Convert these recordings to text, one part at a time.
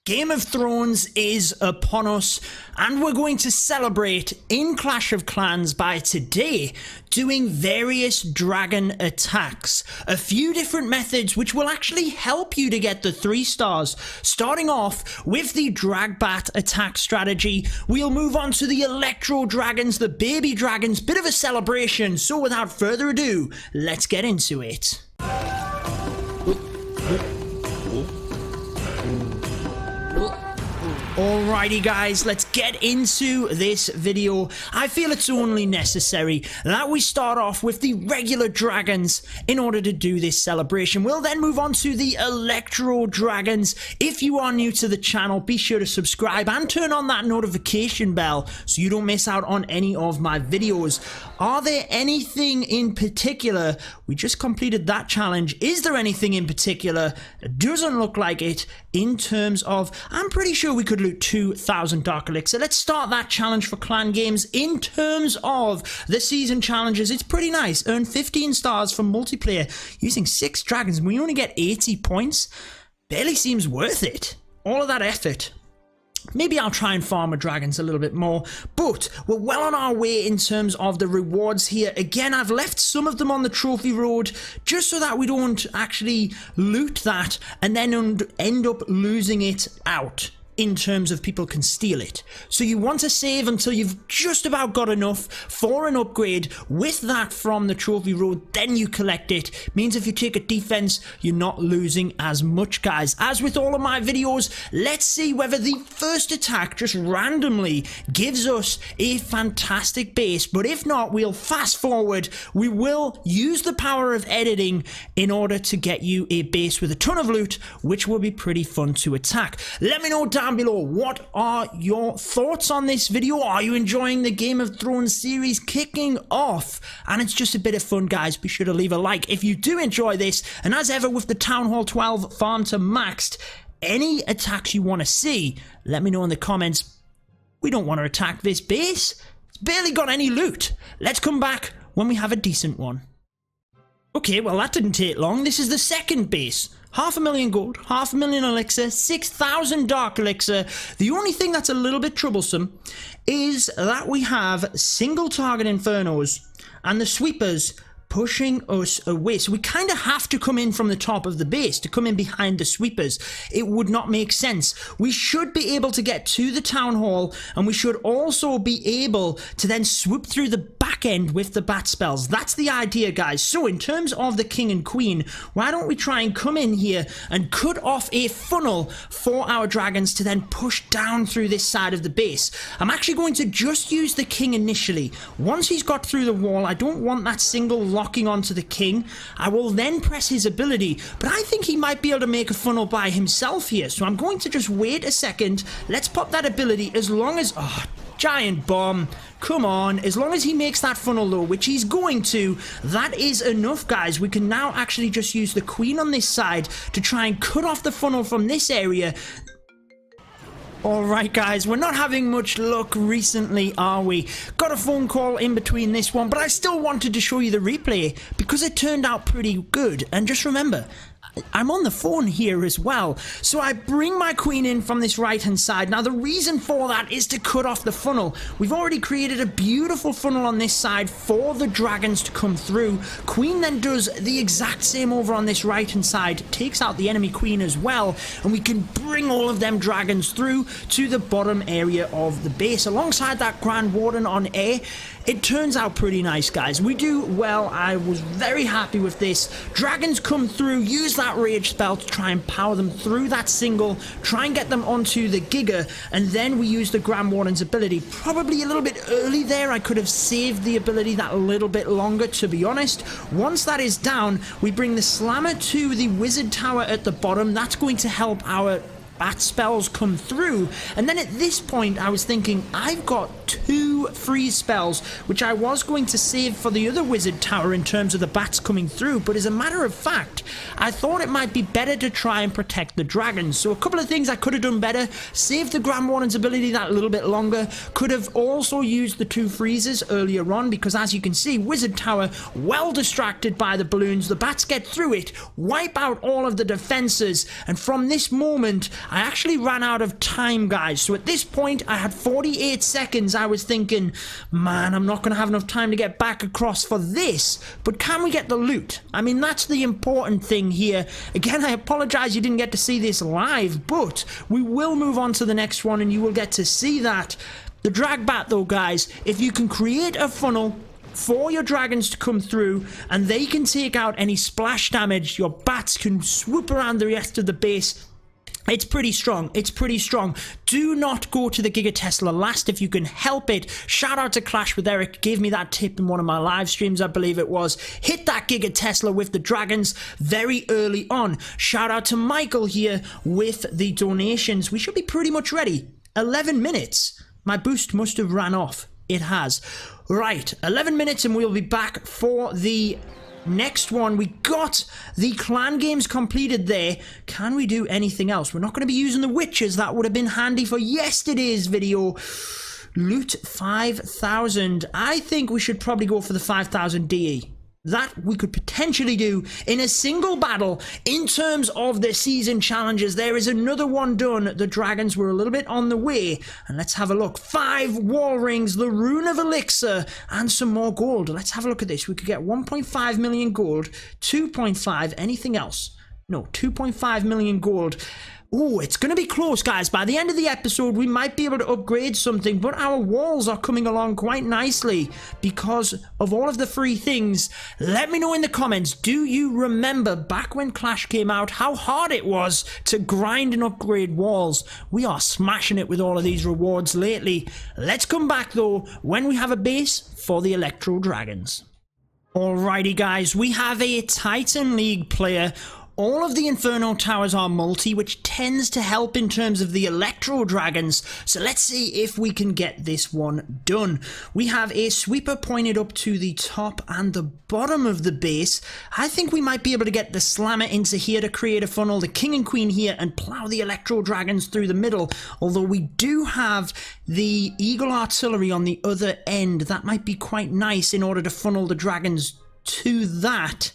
Game of Thrones is upon us, and we're going to celebrate in Clash of Clans by today doing various dragon attacks. A few different methods which will actually help you to get the 3 stars. Starting off with the Dragbat attack strategy, we'll move on to the Electro Dragons, the baby dragons, bit of a celebration. So without further ado, let's get into it. Alrighty guys, let's get into this video. I feel it's only necessary that we start off with the regular dragons in order to do this celebration. We'll then move on to the Electro Dragons. If you are new to the channel, be sure to subscribe and turn on that notification bell so you don't miss out on any of my videos. Are there anything in particular? We just completed that challenge. Is there anything in particular? It doesn't look like it in terms of, I'm pretty sure we could loot 2,000 Dark Elixir. Let's start that challenge for clan games. In terms of the season challenges, it's pretty nice. Earn 15 stars from multiplayer using 6 dragons. We only get 80 points. Barely seems worth it. All of that effort. Maybe I'll try and farm my dragons a little bit more, but we're well on our way in terms of the rewards here. Again, I've left some of them on the trophy road just so that we don't actually loot that and then end up losing it out in terms of people can steal it. So you want to save until you've just about got enough for an upgrade with that from the trophy road, then you collect it. Means if you take a defense, you're not losing as much, guys. As with all of my videos, let's see whether the first attack just randomly gives us a fantastic base, but if not, we'll fast forward. We will use the power of editing in order to get you a base with a ton of loot, which will be pretty fun to attack. Let me know down below, what are your thoughts on this video? Are you enjoying the Game of Thrones series kicking off? And it's just a bit of fun, guys. Be sure to leave a like if you do enjoy this. And as ever with the TH12 Farm to maxed, any attacks you want to see, let me know in the comments. We don't want to attack this base. It's barely got any loot. Let's come back when we have a decent one. Okay, well that didn't take long. This is the second base. 500,000 gold, 500,000 elixir, 6,000 dark elixir. The only thing that's a little bit troublesome is that we have single target infernos and the sweepers pushing us away. So we kind of have to come in from the top of the base to come in behind the sweepers. It would not make sense. We should be able to get to the town hall, and we should also be able to then swoop through the back end with the bat spells. That's the idea, guys. So in terms of the king and queen, why don't we try and come in here and cut off a funnel for our dragons to then push down through this side of the base. I'm actually going to just use the king initially. Once he's got through the wall, I don't want that single locking onto the king. I will then press his ability, but I think he might be able to make a funnel by himself here, so I'm going to just wait a second. Let's pop that ability as long as... oh, giant bomb. Come on. As long as he makes that funnel though, which he's going to, that is enough, guys. We can now actually just use the queen on this side to try and cut off the funnel from this area. Alright guys, we're not having much luck recently, are we? Got a phone call in between this one, but I still wanted to show you the replay because it turned out pretty good. And just remember, I'm on the phone here as well. So I bring my queen in from this right hand side. Now the reason for that is to cut off the funnel. We've already created a beautiful funnel on this side for the dragons to come through. Queen then does the exact same over on this right hand side, takes out the enemy queen as well, and we can bring all of them dragons through to the bottom area of the base alongside that Grand Warden on air. It turns out pretty nice, guys. We do well. I was very happy with this. Dragons come through, use that rage spell to try and power them through that single, try and get them onto the Giga, and then we use the Grand Warden's ability. Probably a little bit early there. I could have saved the ability that a little bit longer, to be honest. Once that is down, we bring the Slammer to the Wizard Tower at the bottom. That's going to help our bat spells come through. And then at this point I was thinking, I've got 2 freeze spells which I was going to save for the other wizard tower in terms of the bats coming through, but as a matter of fact I thought it might be better to try and protect the dragons. So a couple of things I could have done better: saved the Grand Warden's ability that little bit longer, could have also used the 2 freezes earlier on, because as you can see, wizard tower well distracted by the balloons. The bats get through it, wipe out all of the defenses, and from this moment I actually ran out of time, guys. So at this point, I had 48 seconds. I was thinking, man, I'm not going to have enough time to get back across for this. But can we get the loot? I mean, that's the important thing here. Again, I apologize you didn't get to see this live, but we will move on to the next one and you will get to see that. The drag bat, though, guys, if you can create a funnel for your dragons to come through and they can take out any splash damage, your bats can swoop around the rest of the base. It's pretty strong. It's pretty strong. Do not go to the Giga Tesla last if you can help it. Shout out to Clash with Eric. Gave me that tip in one of my live streams, I believe it was. Hit that Giga Tesla with the dragons very early on. Shout out to Michael here with the donations. We should be pretty much ready. 11 minutes. My boost must have ran off. It has. Right, 11 minutes and we'll be back for the next one. We got the clan games completed there. Can we do anything else? We're not going to be using the witches. That would have been handy for yesterday's video. Loot 5,000. I think we should probably go for the 5,000 DE. That we could potentially do in a single battle. In terms of the season challenges, there is another one done. The dragons were a little bit on the way. And let's have a look. 5 wall rings, the rune of elixir, and some more gold. Let's have a look at this. We could get 1.5 million gold, 2.5, anything else? No, 2.5 million gold. Oh, it's going to be close, guys. By the end of the episode, we might be able to upgrade something, but our walls are coming along quite nicely because of all of the free things. Let me know in the comments, do you remember back when Clash came out, how hard it was to grind and upgrade walls? We are smashing it with all of these rewards lately. Let's come back, though, when we have a base for the Electro Dragons. Alrighty, guys, we have a Titan League player. All of the Inferno Towers are multi, which tends to help in terms of the Electro Dragons. So let's see if we can get this one done. We have a sweeper pointed up to the top and the bottom of the base. I think we might be able to get the slammer into here to create a funnel, the king and queen here, and plow the Electro Dragons through the middle. Although we do have the Eagle Artillery on the other end. That might be quite nice in order to funnel the dragons to that.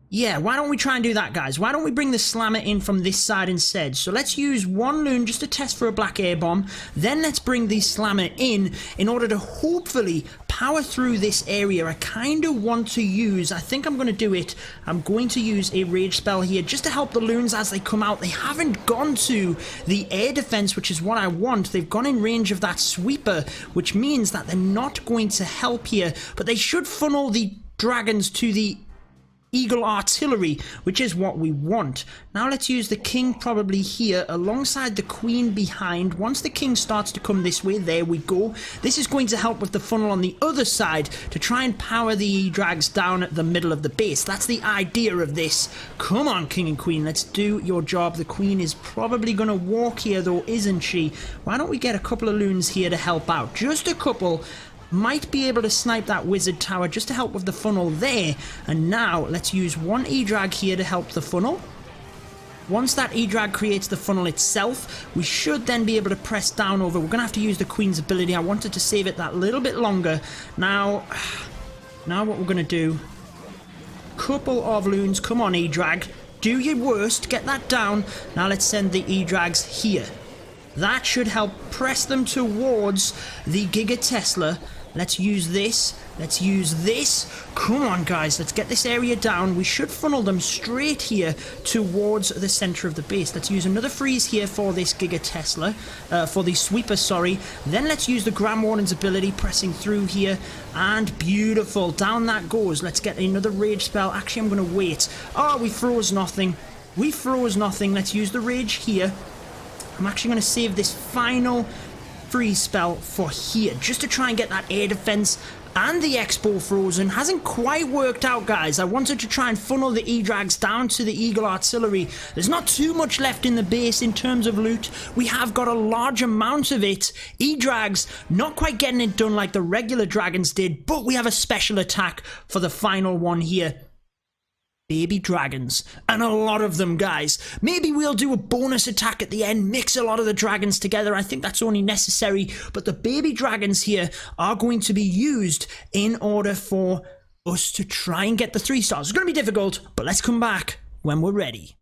Yeah, why don't we try and do that, guys? Why don't we bring the slammer in from this side instead? So let's use one loon just to test for a black air bomb. Then let's bring the slammer in order to hopefully power through this area. I kind of want to use, I think I'm going to do it. I'm going to use a rage spell here just to help the loons as they come out. They haven't gone to the air defense, which is what I want. They've gone in range of that sweeper, which means that they're not going to help here. But they should funnel the dragons to the Eagle Artillery, which is what we want. Now let's use the king probably here alongside the queen behind. Once the king starts to come this way, there we go. This is going to help with the funnel on the other side to try and power the E-Drags down at the middle of the base. That's the idea of this. Come on, king and queen, let's do your job. The queen is probably going to walk here though, isn't she? Why don't we get a couple of loons here to help out? Just a couple. Might be able to snipe that wizard tower just to help with the funnel there. And now let's use one E-Drag here to help the funnel. Once that E-Drag creates the funnel itself, we should then be able to press down over. We're going to have to use the queen's ability. I wanted to save it that little bit longer. Now what we're going to do, couple of loons. Come on, E-Drag, do your worst, get that down. Now let's send the E-Drags here. That should help press them towards the Giga Tesla. Let's use this. Let's use this. Come on, guys. Let's get this area down. We should funnel them straight here towards the center of the base. Let's use another freeze here for this Giga Tesla. For the sweeper, sorry. Then let's use the Grand Warden's ability, pressing through here. And beautiful. Down that goes. Let's get another rage spell. Actually, I'm going to wait. Oh, we froze nothing. We froze nothing. Let's use the rage here. I'm actually going to save this final freeze spell for here, just to try and get that air defense and the expo frozen. Hasn't quite worked out, guys. I wanted to try and funnel the E-Drags down to the Eagle Artillery. There's not too much left in the base in terms of loot. We have got a large amount of it. E-Drags not quite getting it done like the regular dragons did, but we have a special attack for the final one here. Baby dragons, and a lot of them, guys. Maybe we'll do a bonus attack at the end, mix a lot of the dragons together. I think that's only necessary, but the baby dragons here are going to be used in order for us to try and get the 3 stars. It's going to be difficult, but let's come back when we're ready.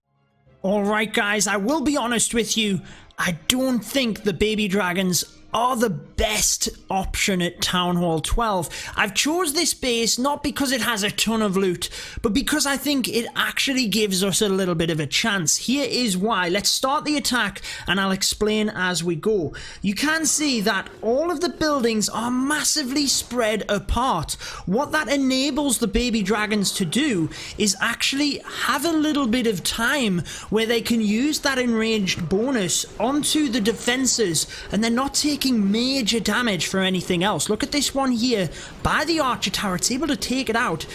Alright guys, I will be honest with you, I don't think the baby dragons are the best option at Town Hall 12. I've chose this base not because it has a ton of loot, but because I think it actually gives us a little bit of a chance. Here is why. Let's start the attack and I'll explain as we go. You can see that all of the buildings are massively spread apart. What that enables the baby dragons to do is actually have a little bit of time where they can use that enraged bonus onto the defenses and they're not taking major damage for anything else. Look at this one here by the archer tower. It's able to take it out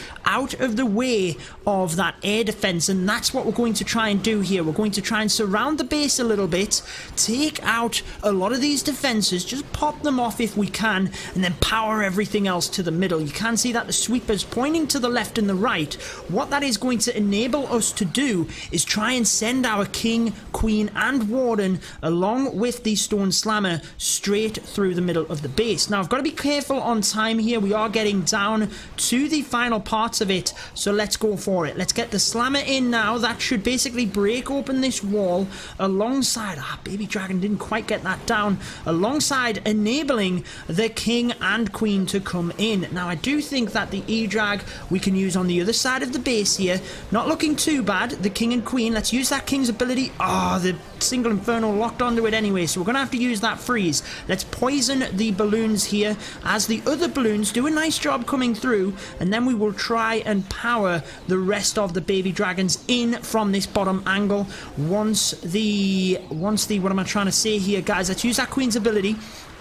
of the way of that air defense, and that's what we're going to try and do here. We're going to try and surround the base a little bit, take out a lot of these defenses, just pop them off if we can, and then power everything else to the middle. You can see that the sweeper's pointing to the left and the right. What that is going to enable us to do is try and send our king, queen and warden along with the stone slammer straight through the middle of the base. Now I've got to be careful on time here. We are getting down to the final parts of it, so let's go for it. Let's get the slammer in now. That should basically break open this wall alongside, baby dragon didn't quite get that down, alongside enabling the king and queen to come in. Now I do think that the E-drag we can use on the other side of the base here. Not looking too bad. The king and queen, let's use that king's ability. The single inferno locked onto it anyway, so we're gonna have to use that freeze. Let's poison the balloons here as the other balloons do a nice job coming through, and then we will try and power the rest of the baby dragons in from this bottom angle. Once the what am I trying to say here, guys? Let's use that queen's ability.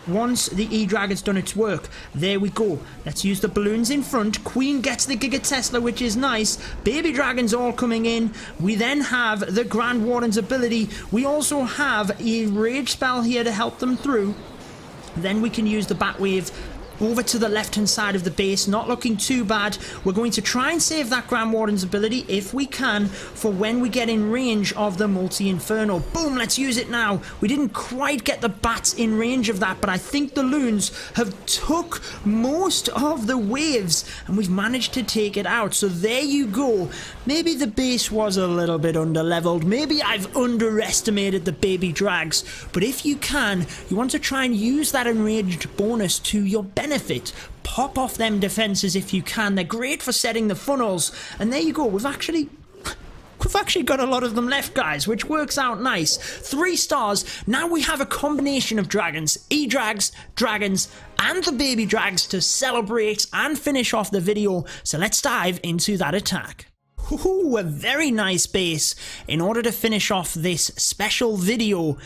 Once the E-drag has done its work, there we go. Let's use the balloons in front. Queen gets the Giga Tesla, which is nice. Baby dragons all coming in. We then have the Grand Warden's ability. We also have a rage spell here to help them through. Then we can use the bat wave over to the left hand side of the base. Not looking too bad. We're going to try and save that Grand Warden's ability if we can for when we get in range of the multi-inferno. Boom, let's use it now. We didn't quite get the bats in range of that, but I think the loons have took most of the waves and we've managed to take it out. So there you go. Maybe the base was a little bit under-leveled. Maybe I've underestimated the baby drags, but if you can, you want to try and use that enraged bonus to your benefit. Pop off them defenses if you can. They're great for setting the funnels, and there you go. We've actually got a lot of them left, guys, which works out nice. 3 stars. Now we have a combination of dragons, E-drags, dragons, and the baby drags to celebrate and finish off the video. So let's dive into that attack. Ooh, a very nice base in order to finish off this special video.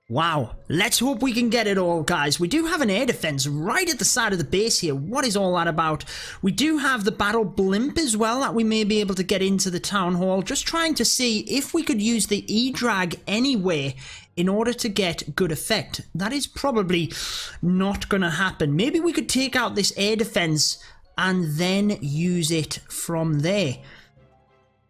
Wow, let's hope we can get it all, guys. We do have an air defense right at the side of the base here. What is all that about? We do have the battle blimp as well that we may be able to get into the town hall. Just trying to see if we could use the E-drag anywhere in order to get good effect. That is probably not going to happen. Maybe we could take out this air defense and then use it from there.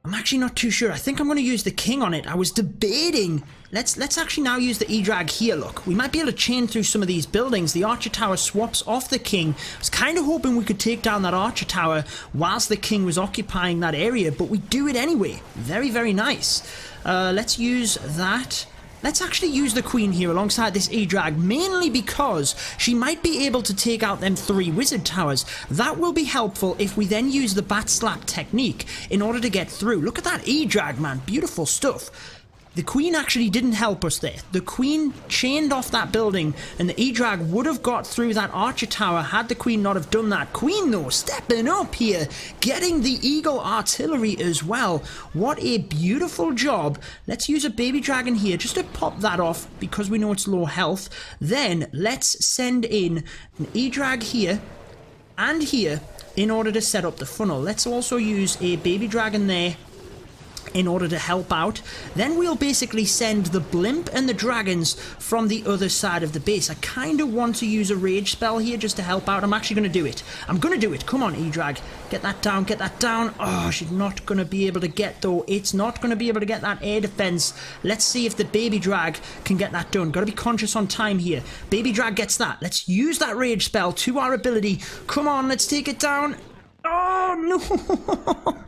I'm actually not too sure. I think I'm going to use the king on it. I was debating. Let's actually now use the E-drag here. Look, we might be able to chain through some of these buildings. The archer tower swaps off the king. I was kind of hoping we could take down that archer tower whilst the king was occupying that area, but we do it anyway. Very, very nice. Let's use that. Let's actually use the queen here alongside this E-drag, mainly because she might be able to take out them 3 wizard towers. That will be helpful if we then use the bat slap technique in order to get through. Look at that E-drag, man. Beautiful stuff. The queen actually didn't help us there. The queen chained off that building and the E-drag would have got through that archer tower had the queen not have done that. Queen, though, stepping up here, getting the eagle artillery as well. What a beautiful job. Let's use a baby dragon here just to pop that off because we know it's low health. Then let's send in an E-drag here and here in order to set up the funnel. Let's also use a baby dragon there in order to help out. Then we'll basically send the blimp and the dragons from the other side of the base. I kind of want to use a rage spell here just to help out. I'm actually going to do it. I'm going to do it. Come on, E-drag. Get that down, get that down. Oh, she's not going to be able to get, though. It's not going to be able to get that air defense. Let's see if the baby drag can get that done. Got to be conscious on time here. Baby drag gets that. Let's use that rage spell to our ability. Come on, let's take it down. Oh, no.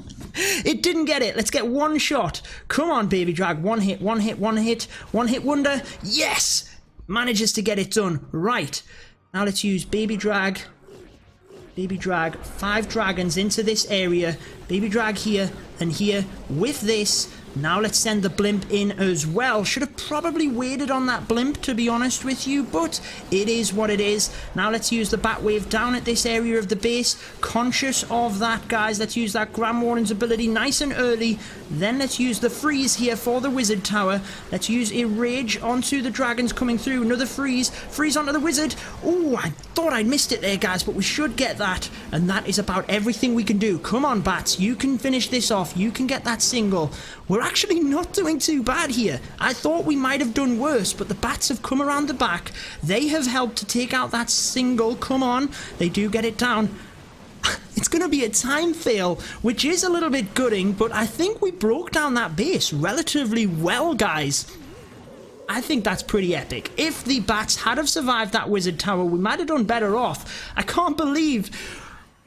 It didn't get it. Let's get one shot. Come on, baby drag. One hit, one hit, one hit. One hit wonder. Yes! Manages to get it done. Right. Now let's use baby drag. Baby drag. 5 dragons into this area. Baby drag here and here with this. Now let's send the blimp in as well. Should have probably waited on that blimp, to be honest with you, but it is what it is. Now let's use the bat wave down at this area of the base. Conscious of that, guys. Let's use that Grand Warden's ability nice and early. Then let's use the freeze here for the wizard tower. Let's use a rage onto the dragons coming through. Another freeze. Freeze onto the wizard. Oh, I thought I'd missed it there, guys, but we should get that. And that is about everything we can do. Come on, bats. You can finish this off. You can get that single. We're actually not doing too bad here. I thought we might have done worse, but the bats have come around the back. They have helped to take out that single. Come on. They do get it down. It's going to be a time fail, which is a little bit gutting, but I think we broke down that base relatively well, guys. I think that's pretty epic. If the bats had have survived that wizard tower, we might have done better off. I can't believe...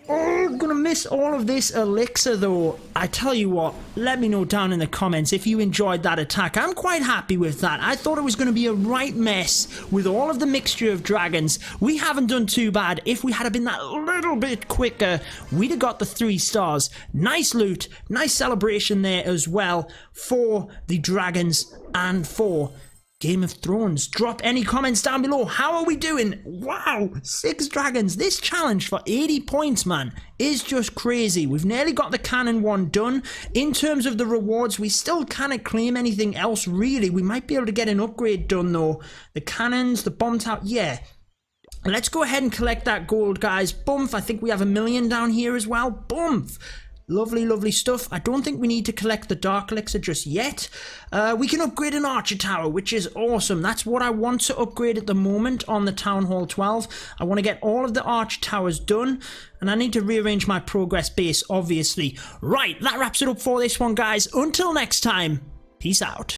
Oh, I'm gonna miss all of this elixir though. I tell you what, let me know down in the comments if you enjoyed that attack. I'm quite happy with that. I thought it was going to be a right mess with all of the mixture of dragons. We haven't done too bad. If we had been that little bit quicker, we'd have got the 3 stars. Nice loot, nice celebration there as well for the dragons and for Game of Thrones. Drop any comments down below. How are we doing? Wow, 6 dragons. This challenge for 80 points, man, is just crazy. We've nearly got the cannon one done. In terms of the rewards, we still can't claim anything else, really. We might be able to get an upgrade done, though. The cannons, the bomb tower, yeah. Let's go ahead and collect that gold, guys. Boomf. I think we have 1 million down here as well. Boomf. Lovely, lovely stuff. I don't think we need to collect the Dark Elixir just yet. We can upgrade an Archer Tower, which is awesome. That's what I want to upgrade at the moment on the Town Hall 12. I want to get all of the Archer Towers done, and I need to rearrange my progress base, obviously. Right, that wraps it up for this one, guys. Until next time, peace out.